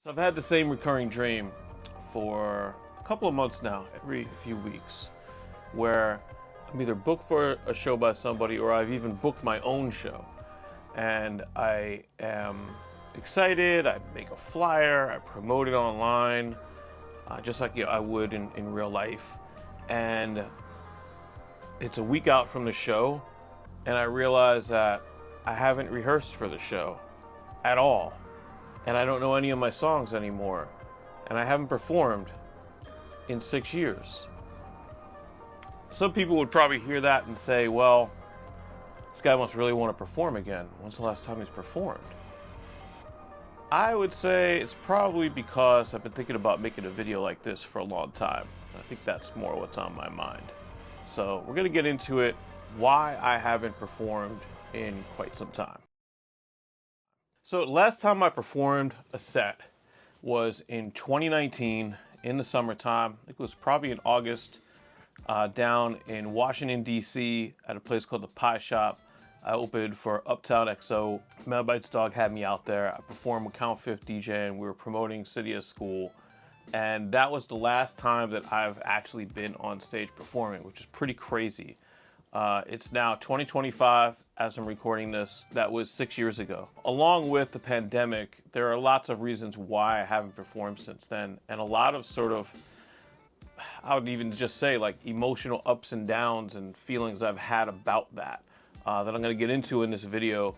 So I've had the same recurring dream for a couple of months now, every few weeks, where I'm either booked for a show by somebody or I've even booked my own show. And I am excited, I make a flyer, I promote it online, just like I would in real life. And it's a week out from the show, and I realize that I haven't rehearsed for the show at all. And I don't know any of my songs anymore. And I haven't performed in 6 years. Some people would probably hear that and say, well, this guy must really want to perform again. When's the last time he's performed? I would say it's probably because I've been thinking about making a video like this for a long time. I think that's more what's on my mind. So we're going to get into it, why I haven't performed in quite some time. So last time I performed a set was in 2019 in the summertime. I think it was probably in August, down in Washington, D.C. at a place called the Pie Shop. I opened for Uptown XO. Mad Bites Dog had me out there. I performed with Count Fifth DJ, and we were promoting City of School. And that was the last time that I've actually been on stage performing, which is pretty crazy. It's now 2025 as I'm recording this. That was 6 years ago. Along with the pandemic, there are lots of reasons why I haven't performed since then, and a lot of sort of, I would even just say, like, emotional ups and downs and feelings I've had about that that I'm going to get into in this video.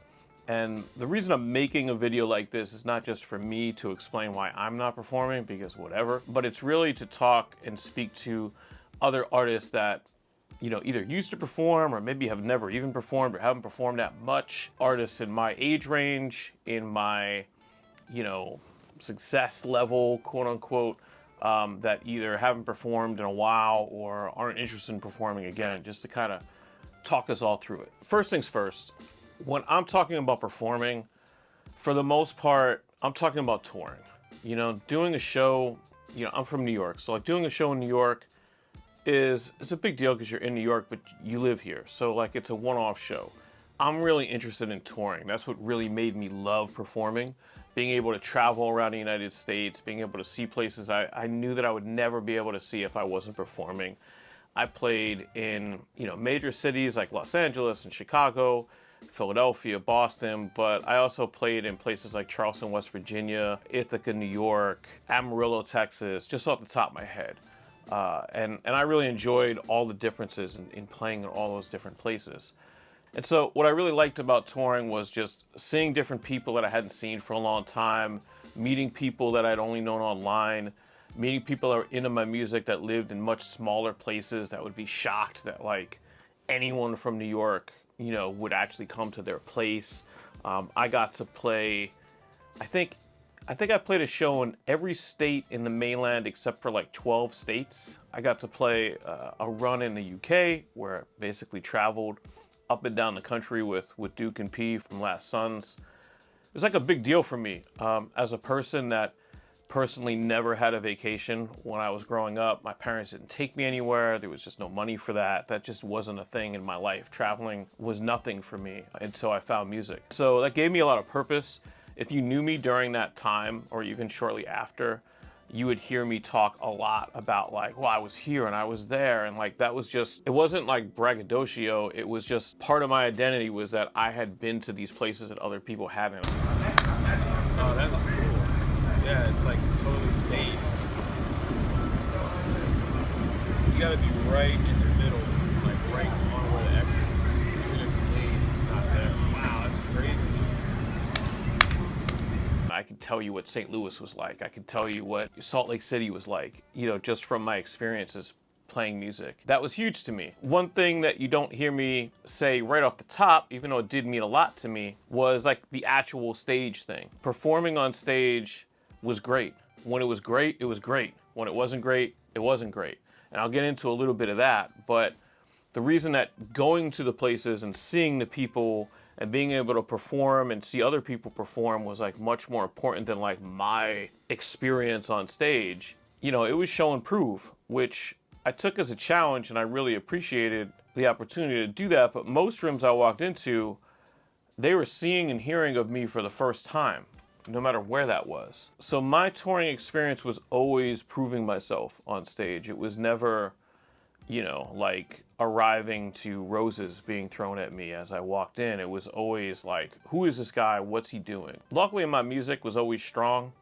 And the reason I'm making a video like this is not just for me to explain why I'm not performing, because whatever, but it's really to talk and speak to other artists that either used to perform or maybe have never even performed or haven't performed that much. Artists in my age range, in my, success level, quote unquote, that either haven't performed in a while or aren't interested in performing again, just to kind of talk us all through it. First things first, when I'm talking about performing, for the most part, I'm talking about touring. Doing a show, I'm from New York, so like doing a show in New York it's a big deal because you're in New York, but you live here. So like it's a one-off show. I'm really interested in touring. That's what really made me love performing. Being able to travel around the United States, being able to see places I knew that I would never be able to see if I wasn't performing. I played in, major cities like Los Angeles and Chicago, Philadelphia, Boston, but I also played in places like Charleston, West Virginia, Ithaca, New York, Amarillo, Texas, just off the top of my head. And I really enjoyed all the differences in playing in all those different places. And so what I really liked about touring was just seeing different people that I hadn't seen for a long time, meeting people that I'd only known online, meeting people that were into my music that lived in much smaller places that would be shocked that like anyone from New York, would actually come to their place. I got to play, I think I played a show in every state in the mainland except for like 12 states. I got to play a run in the UK where I basically traveled up and down the country with Duke and P from Last Sons. It was like a big deal for me as a person that personally never had a vacation when I was growing up. My parents didn't take me anywhere. There was just no money for that. That just wasn't a thing in my life. Traveling was nothing for me until I found music. So that gave me a lot of purpose. If you knew me during that time, or even shortly after, you would hear me talk a lot about like, well, I was here and I was there. And like, that was just, it wasn't like braggadocio. It was just part of my identity was that I had been to these places that other people hadn't. Oh, that was cool. Yeah, it's like totally phased. You gotta be right in the middle, like right on where the X is. Even if the lane is not there. Wow, that's crazy. I could tell you what St. Louis was like. I could tell you what Salt Lake City was like, just from my experiences playing music. That was huge to me. One thing that you don't hear me say right off the top, even though it did mean a lot to me, was like the actual stage thing. Performing on stage was great. When it was great, it was great. When it wasn't great, it wasn't great. And I'll get into a little bit of that, but the reason that going to the places and seeing the people and being able to perform and see other people perform was like much more important than like my experience on stage. It was show and prove, which I took as a challenge, and I really appreciated the opportunity to do that. But most rooms I walked into, they were seeing and hearing of me for the first time. no matter where that was. So my touring experience was always proving myself on stage. It was never, you know, like arriving to roses being thrown at me as I walked in. It was always like, who is this guy? What's he doing? Luckily, my music was always strong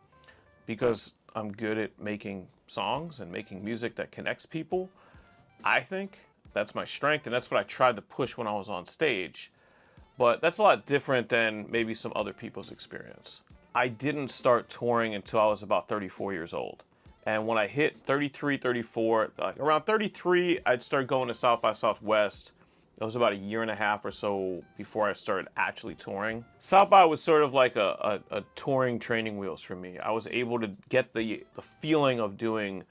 because I'm good at making songs and making music that connects people. I think that's my strength, and that's what I tried to push when I was on stage. But that's a lot different than maybe some other people's experience. I didn't start touring until I was about 34 years old. And when I hit 33, 34, like around 33, I'd start going to South by Southwest. It was about a year and a half or so before I started actually touring. South by was sort of like a touring training wheels for me. I was able to get the feeling of doing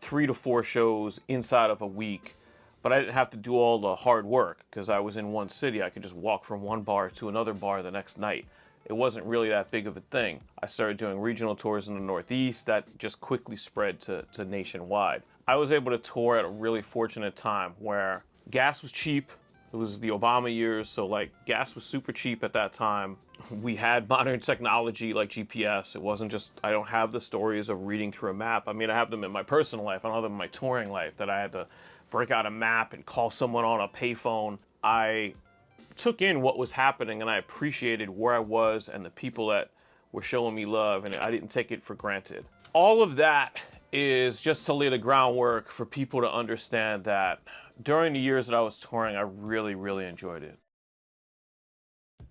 3 to 4 shows inside of a week, but I didn't have to do all the hard work because I was in one city. I could just walk from one bar to another bar the next night. It wasn't really that big of a thing. I started doing regional tours in the Northeast that just quickly spread to nationwide. I was able to tour at a really fortunate time where gas was cheap. It was the Obama years, so like gas was super cheap at that time. We had modern technology like GPS. It wasn't just, I don't have the stories of reading through a map. I mean, I have them in my personal life. I don't have them in my touring life that I had to break out a map and call someone on a payphone. I took in what was happening and I appreciated where I was and the people that were showing me love, and I didn't take it for granted. All of that is just to lay the groundwork for people to understand that during the years that I was touring, I really, really enjoyed it.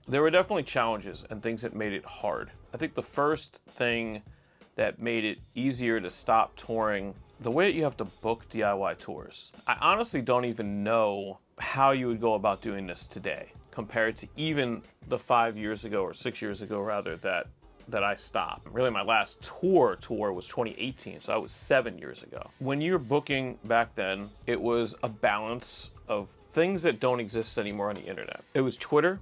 There were definitely challenges and things that made it hard. I think the first thing that made it easier to stop touring, the way that you have to book DIY tours. I honestly don't even know how you would go about doing this today compared to even the 5 years ago or 6 years ago rather that I stopped. Really my last tour was 2018, so that was 7 years ago. When you're booking back then, it was a balance of things that don't exist anymore on the internet. It was Twitter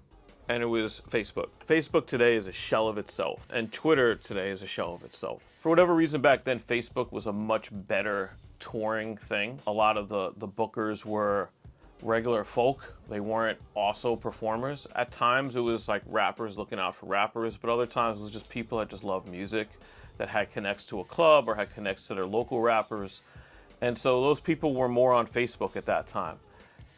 and it was Facebook. Facebook today is a shell of itself, and Twitter today is a shell of itself. For whatever reason back then, Facebook was a much better touring thing. A lot of the bookers were regular folk. They weren't also performers. At times it was like rappers looking out for rappers, but other times it was just people that just loved music, that had connects to a club or had connects to their local rappers. And so those people were more on Facebook at that time.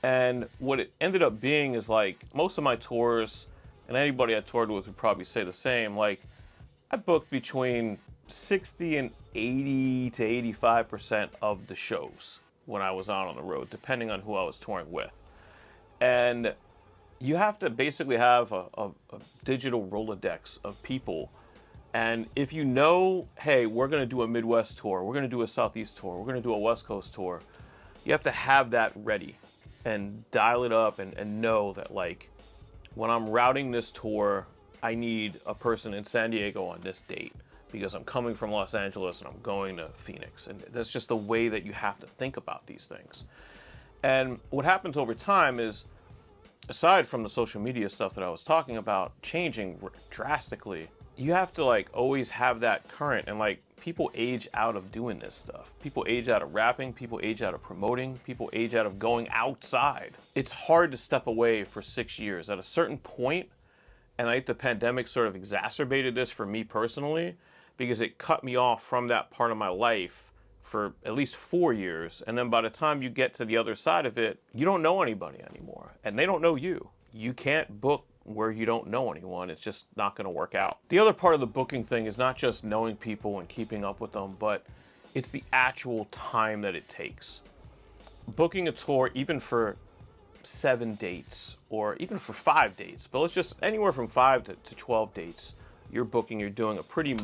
And what it ended up being is like most of my tours, and anybody I toured with would probably say the same, like I booked between 60 and 80 to 85% of the shows when I was out on the road, depending on who I was touring with. And you have to basically have a digital Rolodex of people. And if you know, hey, we're gonna do a Midwest tour, we're gonna do a Southeast tour, we're gonna do a West Coast tour, you have to have that ready and dial it up and know that like, when I'm routing this tour, I need a person in San Diego on this date because I'm coming from Los Angeles and I'm going to Phoenix. And that's just the way that you have to think about these things. And what happens over time is, aside from the social media stuff that I was talking about changing drastically, you have to like always have that current, and like people age out of doing this stuff. People age out of rapping, people age out of promoting, people age out of going outside. It's hard to step away for 6 years. At a certain point, and I think the pandemic sort of exacerbated this for me personally, because it cut me off from that part of my life for at least 4 years. And then by the time you get to the other side of it, you don't know anybody anymore, and they don't know you. You can't book where you don't know anyone. It's just not going to work out. The other part of the booking thing is not just knowing people and keeping up with them, but it's the actual time that it takes. Booking a tour, even for 7 dates or even for 5 dates, but let's just anywhere from 5 to 12 dates, you're doing a pretty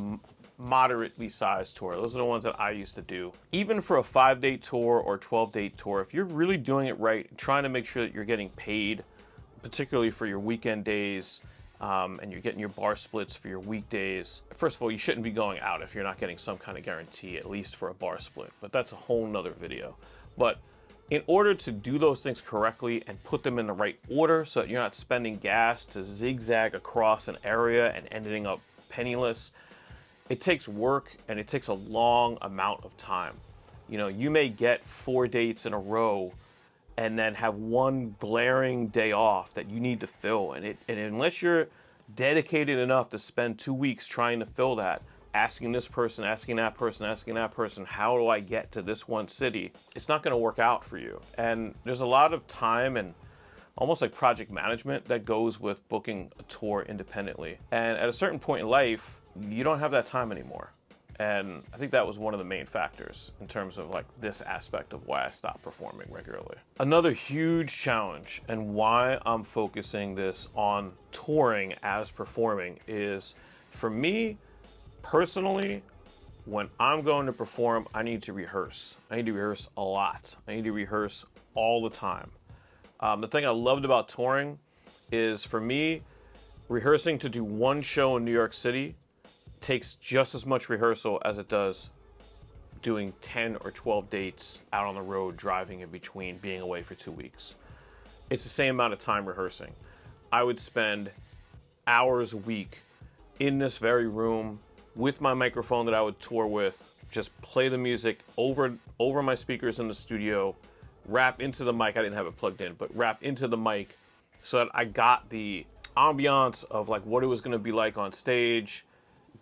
moderately sized tour. Those are the ones that I used to do. Even for a 5-date tour or 12-date tour, if you're really doing it right, trying to make sure that you're getting paid, particularly for your weekend days, and you're getting your bar splits for your weekdays. First of all, you shouldn't be going out if you're not getting some kind of guarantee, at least for a bar split, but that's a whole nother video. But in order to do those things correctly and put them in the right order so that you're not spending gas to zigzag across an area and ending up penniless, it takes work and it takes a long amount of time. You know, you may get 4 dates in a row and then have one glaring day off that you need to fill. And unless you're dedicated enough to spend 2 weeks trying to fill that, asking this person, asking that person, asking that person, how do I get to this one city? It's not going to work out for you. And there's a lot of time and almost like project management that goes with booking a tour independently. And at a certain point in life, you don't have that time anymore. And I think that was one of the main factors in terms of like this aspect of why I stopped performing regularly. Another huge challenge and why I'm focusing this on touring as performing is, for me personally, when I'm going to perform, I need to rehearse. I need to rehearse a lot. I need to rehearse all the time. The thing I loved about touring is, for me, rehearsing to do one show in New York City takes just as much rehearsal as it does doing 10 or 12 dates out on the road, driving in between, being away for 2 weeks. It's the same amount of time rehearsing. I would spend hours a week in this very room with my microphone that I would tour with, just play the music over my speakers in the studio, rap into the mic. I didn't have it plugged in, but rap into the mic so that I got the ambiance of like what it was going to be like on stage,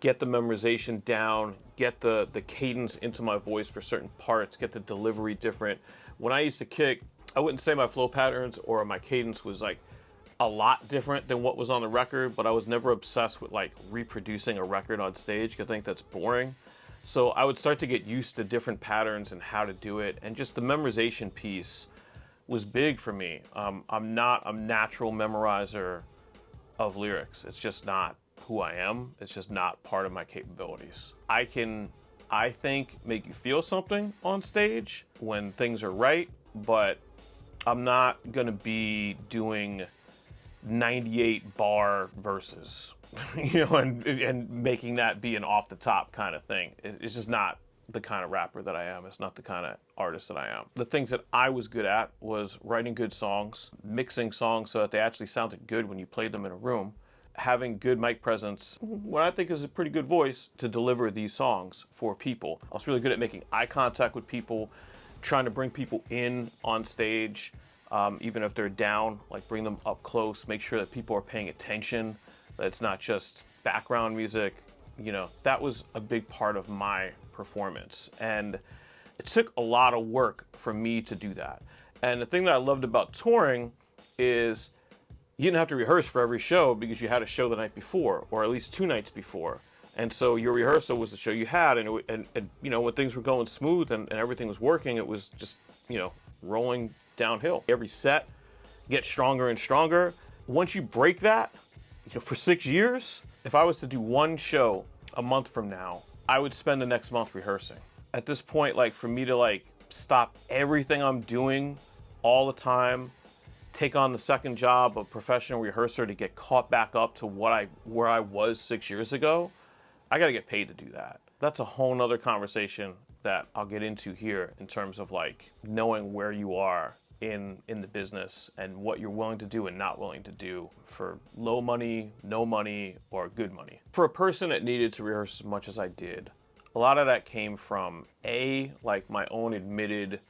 get the memorization down, get the cadence into my voice for certain parts, get the delivery different. When I used to kick, I wouldn't say my flow patterns or my cadence was like a lot different than what was on the record, but I was never obsessed with like reproducing a record on stage because I think that's boring. So I would start to get used to different patterns and how to do it, and just the memorization piece was big for me. I'm not a natural memorizer of lyrics. It's just not who I am. It's just not part of my capabilities. I can, I think, make you feel something on stage when things are right, but I'm not gonna be doing 98 bar verses, and making that be an off the top kind of thing. It's just not the kind of rapper that I am. It's not the kind of artist that I am. The things that I was good at was writing good songs, mixing songs so that they actually sounded good when you played them in a room, having good mic presence, what I think is a pretty good voice to deliver these songs for people. I was really good at making eye contact with people, trying to bring people in on stage, even if they're down, like bring them up close, make sure that people are paying attention, that it's not just background music. That was a big part of my performance. And it took a lot of work for me to do that. And the thing that I loved about touring is you didn't have to rehearse for every show because you had a show the night before, or at least 2 nights before. And so your rehearsal was the show you had, and when things were going smooth and everything was working, it was just, rolling downhill. Every set gets stronger and stronger. Once you break that, for 6 years, if I was to do one show a month from now, I would spend the next month rehearsing. At this point, like, for me to like stop everything I'm doing all the time, take on the second job of professional rehearser to get caught back up to where I was 6 years ago, I gotta get paid to do that. That's a whole nother conversation that I'll get into here in terms of like knowing where you are in the business and what you're willing to do and not willing to do for low money, no money, or good money. For a person that needed to rehearse as much as I did, a lot of that came from like my own admitted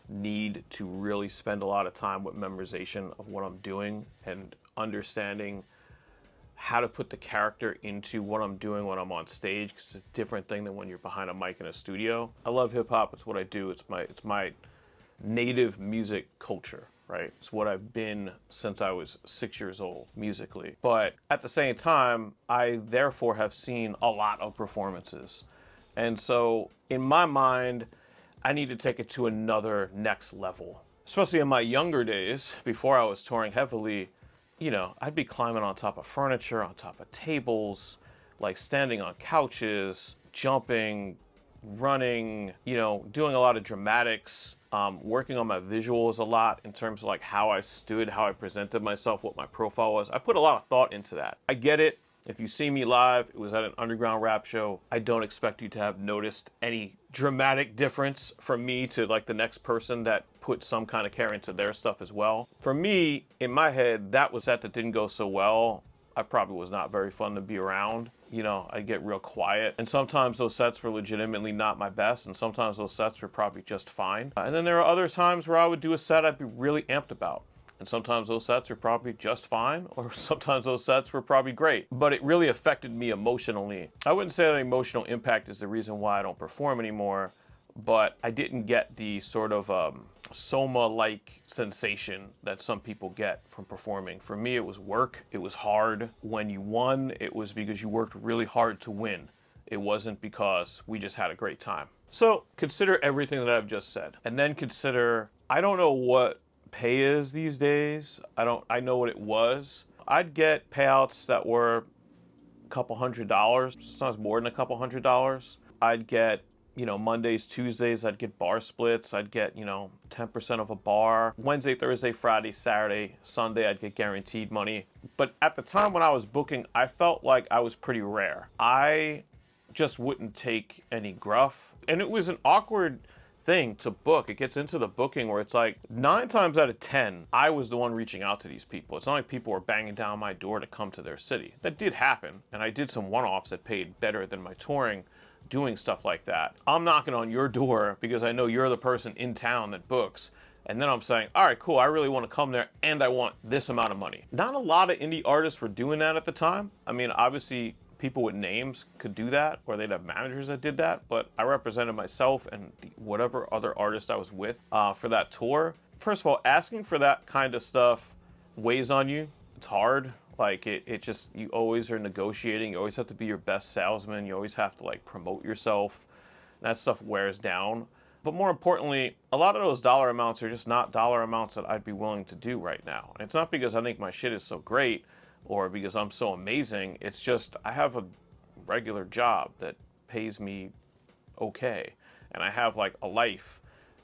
need to really spend a lot of time with memorization of what I'm doing and understanding how to put the character into what I'm doing when I'm on stage, because it's a different thing than when you're behind a mic in a studio. I love hip hop. It's what I do. It's my native music culture, right? It's what I've been since I was 6 years old musically. But at the same time, I therefore have seen a lot of performances. And so in my mind, I need to take it to another next level. Especially in my younger days, before I was touring heavily, I'd be climbing on top of furniture, on top of tables, like standing on couches, jumping, running, doing a lot of dramatics, working on my visuals a lot in terms of like how I stood, how I presented myself, what my profile was. I put a lot of thought into that. I get it. If you see me live, it was at an underground rap show. I don't expect you to have noticed any dramatic difference from me to like the next person that put some kind of care into their stuff as well. For me, in my head, that was set that didn't go so well. I probably was not very fun to be around. I'd get real quiet. And sometimes those sets were legitimately not my best, and sometimes those sets were probably just fine. And then there are other times where I would do a set I'd be really amped about. And sometimes those sets are probably just fine, or sometimes those sets were probably great. But it really affected me emotionally. I wouldn't say that emotional impact is the reason why I don't perform anymore, but I didn't get the sort of soma-like sensation that some people get from performing. For me, it was work. It was hard. When you won, it was because you worked really hard to win. It wasn't because we just had a great time. So consider everything that I've just said, and then consider, I don't know what pay is these days. I know what it was. I'd get payouts that were a couple $100, sometimes more than a couple $100. I'd get, Mondays, Tuesdays, I'd get bar splits. I'd get, 10% of a bar. Wednesday, Thursday, Friday, Saturday, Sunday, I'd get guaranteed money. But at the time when I was booking, I felt like I was pretty rare. I just wouldn't take any gruff. And it was an awkward thing to book. It gets into the booking where it's like 9 times out of 10, I was the one reaching out to these people. It's not like people were banging down my door to come to their city. That did happen. And I did some one-offs that paid better than my touring doing stuff like that. I'm knocking on your door because I know you're the person in town that books. And then I'm saying, all right, cool, I really want to come there and I want this amount of money. Not a lot of indie artists were doing that at the time. I mean, obviously, people with names could do that, or they'd have managers that did that, but I represented myself and whatever other artist I was with for that tour. First of all, asking for that kind of stuff weighs on you. It's hard. Like, it just, you always are negotiating. You always have to be your best salesman. You always have to, like, promote yourself. That stuff wears down. But more importantly, a lot of those dollar amounts are just not dollar amounts that I'd be willing to do right now. And it's not because I think my shit is so great, or because I'm so amazing. It's just I have a regular job that pays me okay. And I have like a life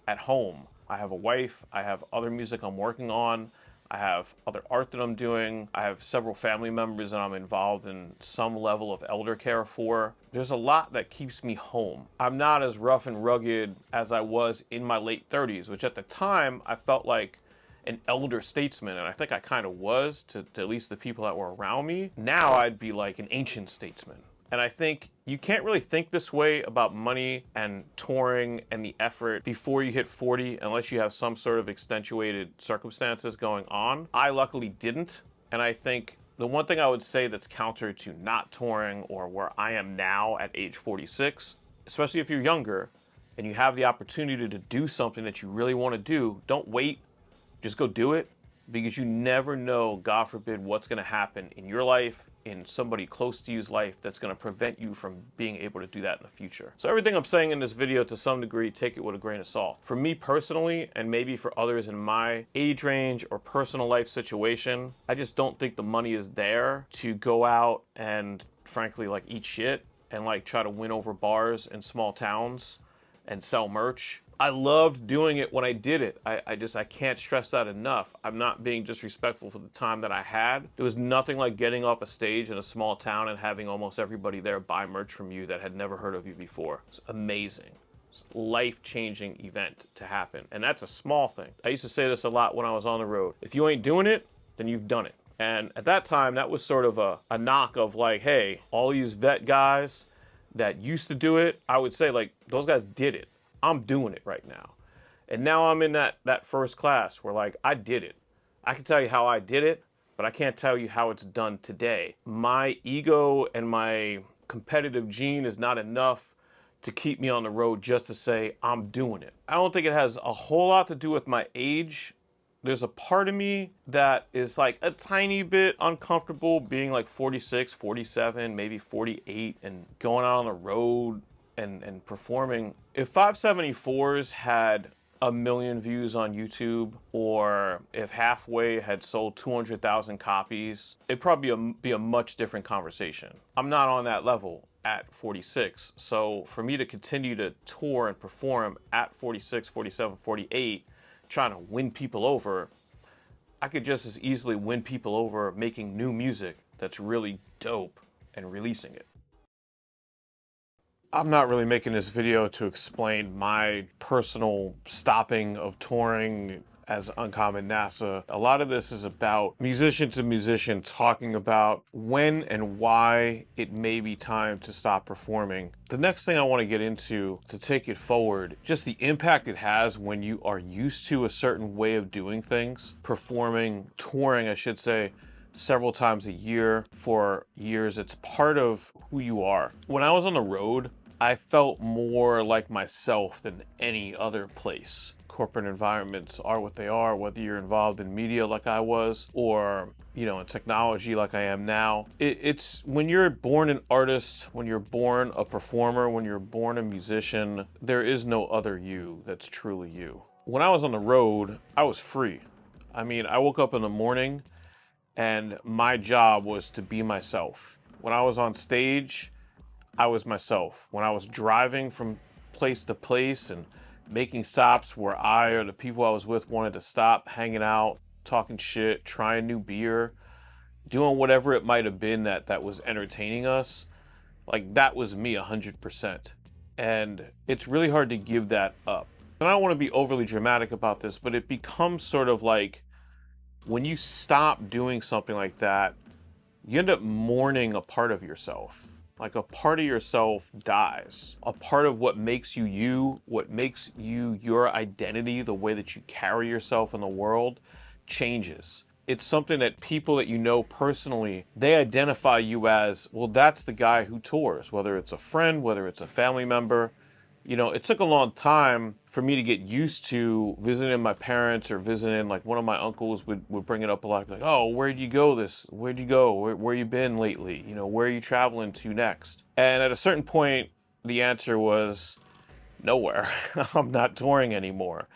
at home. I have a wife. I have other music I'm working on. I have other art that I'm doing. I have several family members that I'm involved in some level of elder care for. There's a lot that keeps me home. I'm not as rough and rugged as I was in my late 30s, which at the time I felt like an elder statesman, and I think I kind of was to at least the people that were around me. Now I'd be like an ancient statesman. And I think you can't really think this way about money and touring and the effort before you hit 40 unless you have some sort of extenuated circumstances going on. I luckily didn't, and I think the one thing I would say that's counter to not touring or where I am now at age 46, especially if you're younger and you have the opportunity to do something that you really want to do, don't wait. Just go do it, because you never know, God forbid, what's going to happen in your life, in somebody close to you's life, that's going to prevent you from being able to do that in the future. So everything I'm saying in this video, to some degree, take it with a grain of salt. For me personally, and maybe for others in my age range or personal life situation, I just don't think the money is there to go out and, frankly, like, eat shit and like try to win over bars in small towns and sell merch. I loved doing it when I did it. I can't stress that enough. I'm not being disrespectful for the time that I had. There was nothing like getting off a stage in a small town and having almost everybody there buy merch from you that had never heard of you before. It's amazing. It's a life-changing event to happen. And that's a small thing. I used to say this a lot when I was on the road. If you ain't doing it, then you've done it. And at that time, that was sort of a knock of like, hey, all these vet guys that used to do it, I would say, like, those guys did it. I'm doing it right now. And now I'm in that first class where, like, I did it. I can tell you how I did it, but I can't tell you how it's done today. My ego and my competitive gene is not enough to keep me on the road just to say I'm doing it. I don't think it has a whole lot to do with my age. There's a part of me that is like a tiny bit uncomfortable being like 46, 47, maybe 48 and going out on the road and performing. If 574s had 1 million views on YouTube, or if Halfway had sold 200,000 copies, it'd probably be a much different conversation. I'm not on that level at 46. So for me to continue to tour and perform at 46, 47, 48, trying to win people over, I could just as easily win people over making new music that's really dope and releasing it. I'm not really making this video to explain my personal stopping of touring as Uncommon NASA. A lot of this is about musician to musician talking about when and why it may be time to stop performing. The next thing I want to get into to take it forward, just the impact it has when you are used to a certain way of doing things, performing, touring, I should say, several times a year for years. It's part of who you are. When I was on the road, I felt more like myself than any other place. Corporate environments are what they are, whether you're involved in media like I was, or in technology like I am now. It's when you're born an artist, when you're born a performer, when you're born a musician, there is no other you that's truly you. When I was on the road, I was free. I mean, I woke up in the morning and my job was to be myself. When I was on stage, I was myself. When I was driving from place to place and making stops where I or the people I was with wanted to stop, hanging out, talking shit, trying new beer, doing whatever it might have been that was entertaining us, like that was me 100%. And it's really hard to give that up. And I don't want to be overly dramatic about this, but it becomes sort of like when you stop doing something like that, you end up mourning a part of yourself. Like a part of yourself dies. A part of what makes you you, what makes you your identity, the way that you carry yourself in the world changes. It's something that people that you know personally, they identify you as, well, that's the guy who tours, whether it's a friend, whether it's a family member. It took a long time for me to get used to visiting my parents or visiting, like one of my uncles would bring it up a lot, like, oh, where'd you go where you been lately, where are you traveling to next? And at a certain point the answer was nowhere. I'm not touring anymore.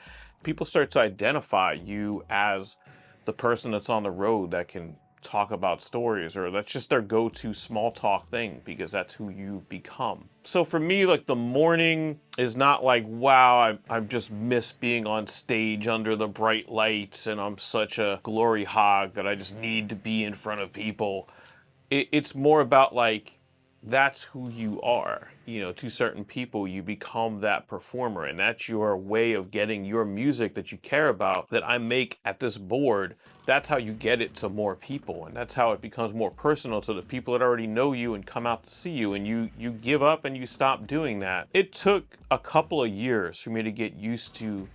People start to identify you as the person that's on the road that can talk about stories, or that's just their go-to small talk thing because that's who you become. So for me, like, the morning is not like, wow, I just miss being on stage under the bright lights and I'm such a glory hog that I just need to be in front of people. It's more about like, that's who you are. To certain people, you become that performer, and that's your way of getting your music that you care about, that I make at this board. That's how you get it to more people, and that's how it becomes more personal to the people that already know you and come out to see you, and you give up and you stop doing that. It took a couple of years for me to get used to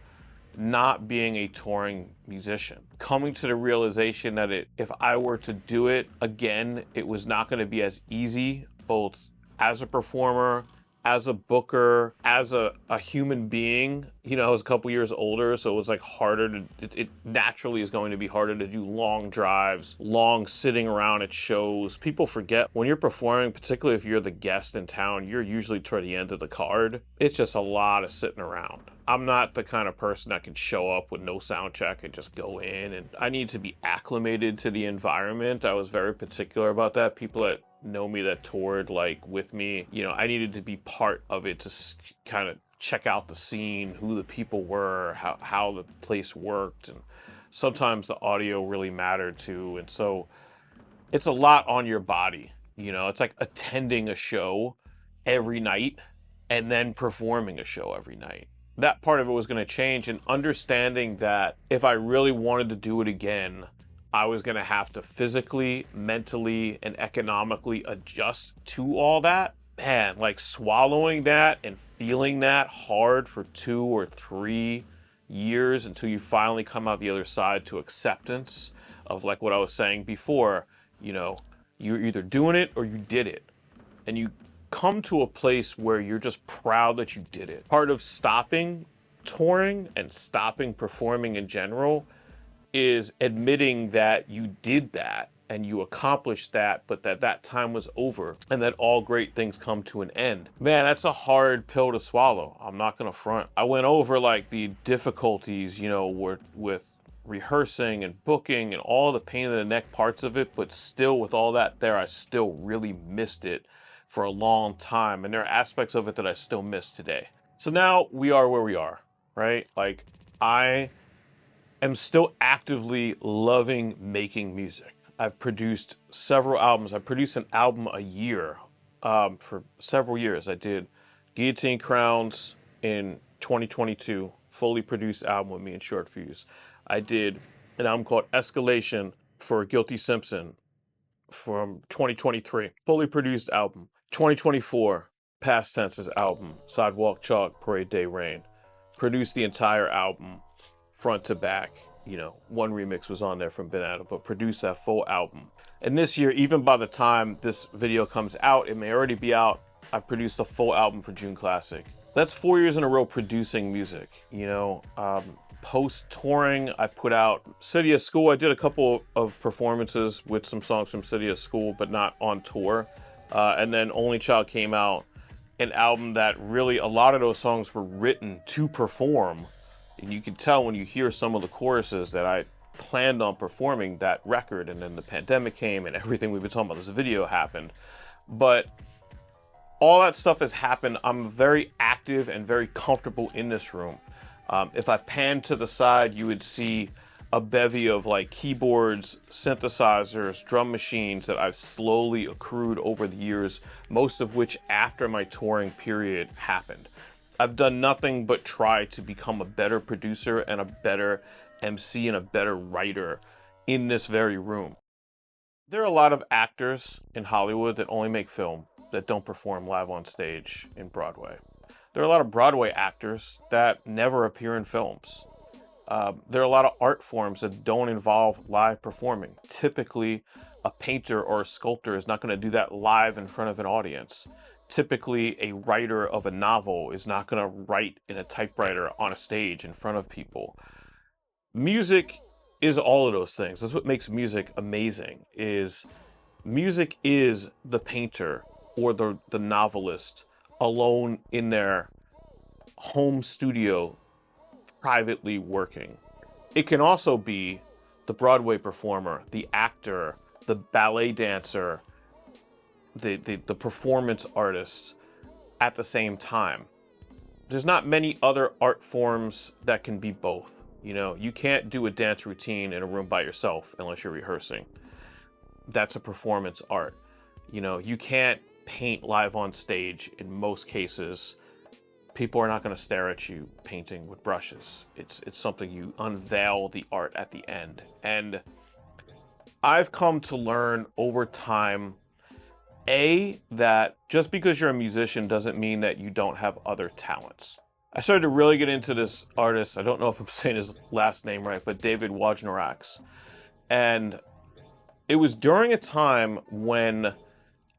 not being a touring musician, coming to the realization that if I were to do it again, it was not going to be as easy, both as a performer, as a booker, as a human being. I was a couple years older, so it was like harder to, it naturally is going to be harder to do long drives, long sitting around at shows. People forget when you're performing, particularly if you're the guest in town, you're usually toward the end of the card. It's just a lot of sitting around. I'm not the kind of person that can show up with no sound check and just go in, and I need to be acclimated to the environment. I was very particular about that. People that know me that toured like with me, I needed to be part of it to kind of check out the scene, who the people were, how the place worked, and sometimes the audio really mattered too. And so it's a lot on your body. It's like attending a show every night and then performing a show every night. That part of it was going to change, and understanding that if I really wanted to do it again, I was going to have to physically, mentally, and economically adjust to all that. Man, like swallowing that and feeling that hard for 2 or 3 years until you finally come out the other side to acceptance of, like what I was saying before, you're either doing it or you did it. And you come to a place where you're just proud that you did it. Part of stopping touring and stopping performing in general is admitting that you did that and you accomplished that, but that time was over and that all great things come to an end. Man, that's a hard pill to swallow. I'm not gonna front. I went over like the difficulties, with rehearsing and booking and all the pain in the neck parts of it, but still with all that there, I still really missed it for a long time. And there are aspects of it that I still miss today. So now we are where we are, right? Like, I am still actively loving making music. I've produced several albums. I produced an album a year for several years. I did Guillotine Crowns in 2022, fully produced album with me and Short Fuse. I did an album called Escalation for Guilty Simpson from 2023, fully produced album. 2024, Past Tense's album, Sidewalk Chalk, Parade Day Rain. Produced the entire album, front to back. You know, one remix was on there from Ben Adam, but produced that full album. And this year, even by the time this video comes out, it may already be out, I produced a full album for June Classic. That's 4 years in a row producing music, you know. Post touring, I put out City of School. I did a couple of performances with some songs from City of School, but not on tour. And then Only Child came out, an album that really, a lot of those songs were written to perform. And you can tell when you hear some of the choruses that I planned on performing that record, and then the pandemic came and everything we've been talking about this video happened. But all that stuff has happened. I'm very active and very comfortable in this room. If I pan to the side, you would see a bevy of like keyboards, synthesizers, drum machines that I've slowly accrued over the years, most of which after my touring period happened. I've done nothing but try to become a better producer and a better MC and a better writer in this very room. There are a lot of actors in Hollywood that only make film, that don't perform live on stage in Broadway. There are a lot of Broadway actors that never appear in films. There are a lot of art forms that don't involve live performing. Typically, a painter or a sculptor is not going to do that live in front of an audience. Typically, a writer of a novel is not going to write in a typewriter on a stage in front of people. Music is all of those things. That's what makes music amazing, is music is the painter or the novelist alone in their home studio, privately working. It can also be the Broadway performer, the actor, the ballet dancer, the performance artist at the same time. There's not many other art forms that can be both. You know, you can't do a dance routine in a room by yourself unless you're rehearsing. That's a performance art. You know, you can't paint live on stage in most cases. People are not going to stare at you painting with brushes. It's something you unveil the art at the end. And I've come to learn over time, that just because you're a musician doesn't mean that you don't have other talents. I started to really get into this artist. I don't know if I'm saying his last name right, but David Wojnarowicz. And it was during a time when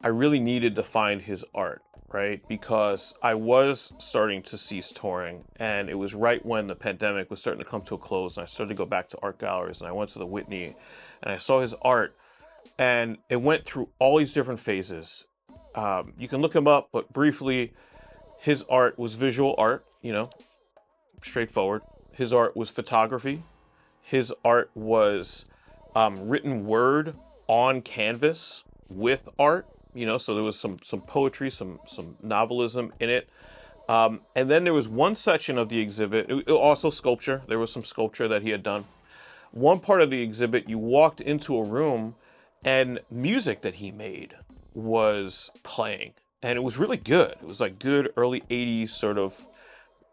I really needed to find his art, right? Because I was starting to cease touring, and it was right when the pandemic was starting to come to a close, and I started to go back to art galleries, and I went to the Whitney, and I saw his art, and it went through all these different phases. You can look him up, but briefly, his art was visual art, you know, straightforward. His art was photography. His art was written word on canvas with art. You know, so there was some poetry, some novelism in it. And then there was one section of the exhibit, also sculpture. There was some sculpture that he had done. One part of the exhibit, you walked into a room and music that he made was playing. And it was really good. It was like good early 80s sort of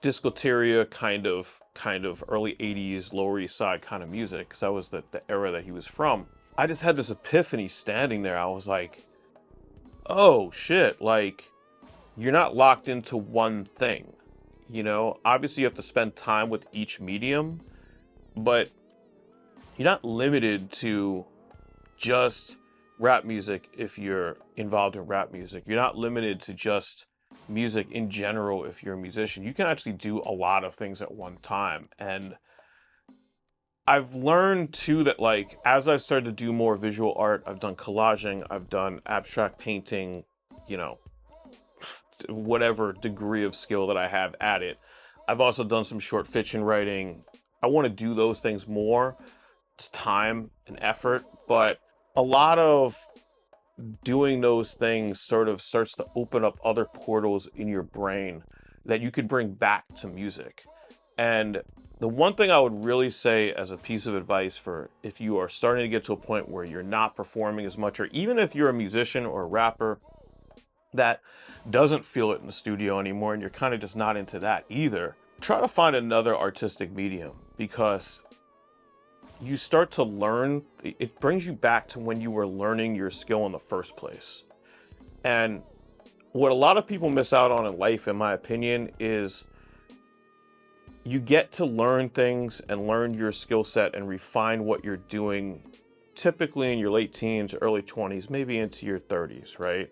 Discoteria kind of early 80s Lower East Side kind of music, because that was the era that he was from. I just had this epiphany standing there. I was like, oh shit, like, you're not locked into one thing. You know, obviously you have to spend time with each medium, but you're not limited to just rap music if you're involved in rap music. You're not limited to just music in general if you're a musician. You can actually do a lot of things at one time. And I've learned too that, like, as I've started to do more visual art, I've done collaging, I've done abstract painting, you know, whatever degree of skill that I have at it. I've also done some short fiction writing. I want to do those things more. It's time and effort, but a lot of doing those things sort of starts to open up other portals in your brain that you could bring back to music. And the one thing I would really say as a piece of advice for if you are starting to get to a point where you're not performing as much, or even if you're a musician or a rapper that doesn't feel it in the studio anymore and you're kind of just not into that either, try to find another artistic medium, because you start to learn, it brings you back to when you were learning your skill in the first place. And what a lot of people miss out on in life, in my opinion, is you get to learn things and learn your skill set and refine what you're doing typically in your late teens, early 20s, maybe into your 30s, right?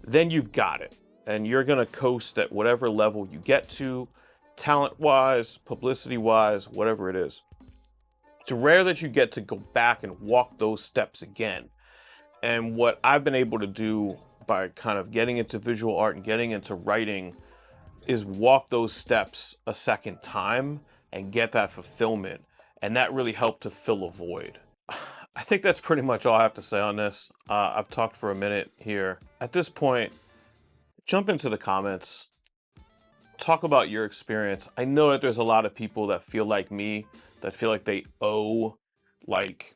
Then you've got it. And you're going to coast at whatever level you get to, talent-wise, publicity-wise, whatever it is. It's rare that you get to go back and walk those steps again. And what I've been able to do by kind of getting into visual art and getting into writing is walk those steps a second time and get that fulfillment. And that really helped to fill a void. I think that's pretty much all I have to say on this. I've talked for a minute here. At this point, jump into the comments. Talk about your experience. I know that there's a lot of people that feel like me, that feel like they owe like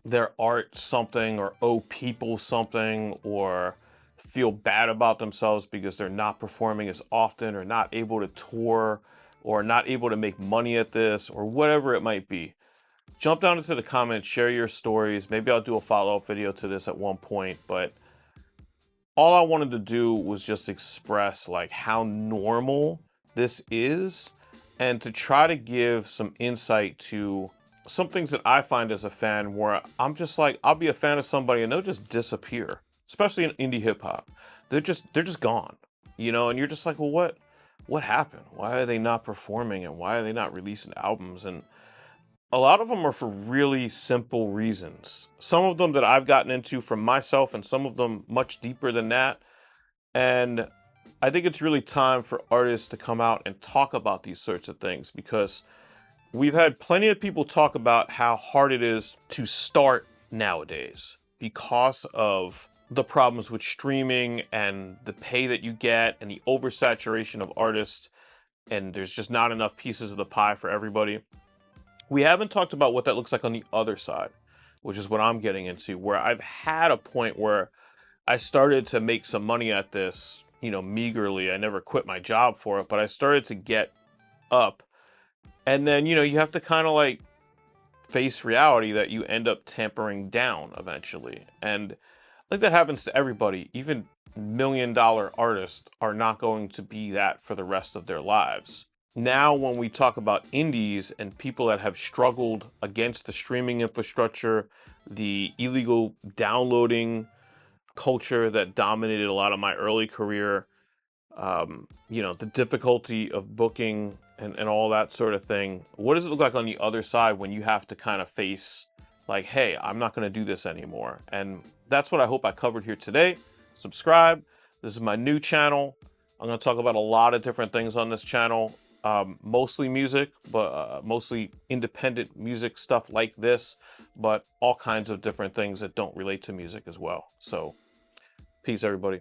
their art something, or owe people something, or feel bad about themselves because they're not performing as often, or not able to tour, or not able to make money at this, or whatever it might be. Jump down into the comments, share your stories. Maybe I'll do a follow-up video to this at one point, but all I wanted to do was just express like how normal this is, and to try to give some insight to some things that I find as a fan, where I'm just like, I'll be a fan of somebody and they'll just disappear, especially in indie hip hop. They're just gone, you know, and you're just like, well, what happened? Why are they not performing, and why are they not releasing albums? And a lot of them are for really simple reasons. Some of them that I've gotten into from myself, and some of them much deeper than that. And I think it's really time for artists to come out and talk about these sorts of things, because we've had plenty of people talk about how hard it is to start nowadays because of the problems with streaming and the pay that you get and the oversaturation of artists, and there's just not enough pieces of the pie for everybody. We haven't talked about what that looks like on the other side, which is what I'm getting into, where I've had a point where I started to make some money at this, you know, meagerly. I never quit my job for it, but I started to get up. And then, you know, you have to kind of like face reality that you end up tampering down eventually. And I think that happens to everybody. Even $1 million artists are not going to be that for the rest of their lives. Now, when we talk about indies and people that have struggled against the streaming infrastructure, the illegal downloading culture that dominated a lot of my early career, you know, the difficulty of booking and all that sort of thing. What does it look like on the other side when you have to kind of face like, hey, I'm not going to do this anymore? And that's what I hope I covered here today. Subscribe. This is my new channel. I'm going to talk about a lot of different things on this channel. Mostly music, but mostly independent music stuff like this, but all kinds of different things that don't relate to music as well. So, peace, everybody.